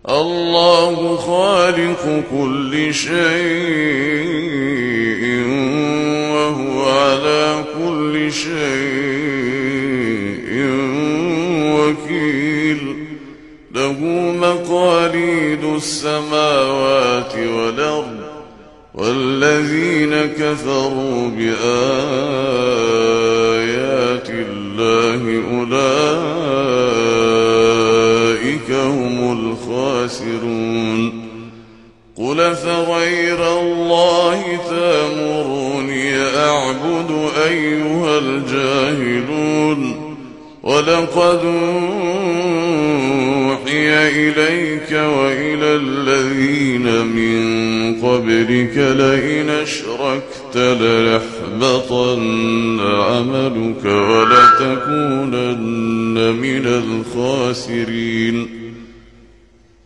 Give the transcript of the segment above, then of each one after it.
الله خالق كل شيء وهو على كل شيء وكيل. له مقاليد السماوات والأرض والذين كفروا بآيات الله أولئك هم الخاسرون. قل فغير الله تأمروني أعبد أيها الجاهلون. ولقد أوحي إليك وإلى الذين من قبلك لئن أشركت ليحبطن عملك ولتكونن من الخاسرين.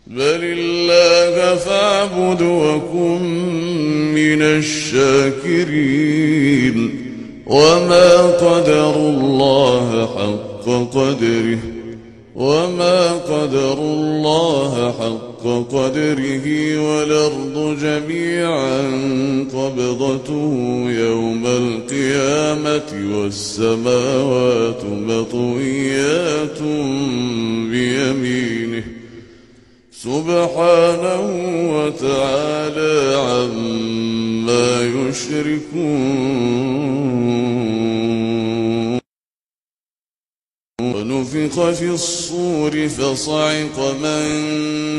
بل الله فاعبد وكن من الشاكرين. وما قدروا الله حق قدره والأرض جميعا قبضته يوم القيامة والسماوات مطويات بيمينه سبحانه وتعالى عما يشركون. ونفخ في الصور فصعق من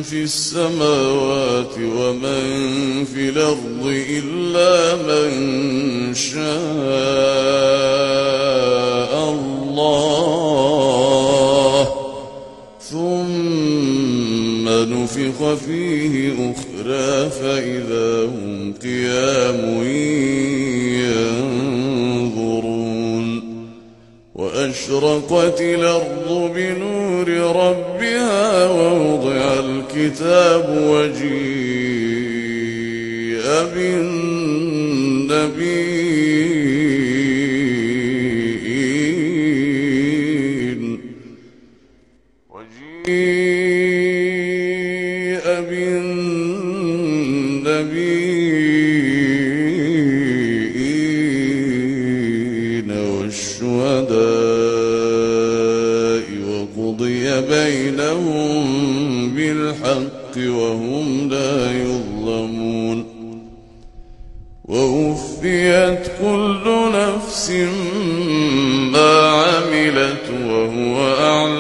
في السماوات ومن في الأرض إلا من شاء الله ثم نفخ فيه أخرى فإذا هم قيام ينظرون. وأشرقت الأرض بنور ربها ووضع الكتاب وجيء بالنبيين والشهداء وقضي بينهم بالحق وهم لا يظلمون. ووفيت كل نفس ما عملت وهو أعلم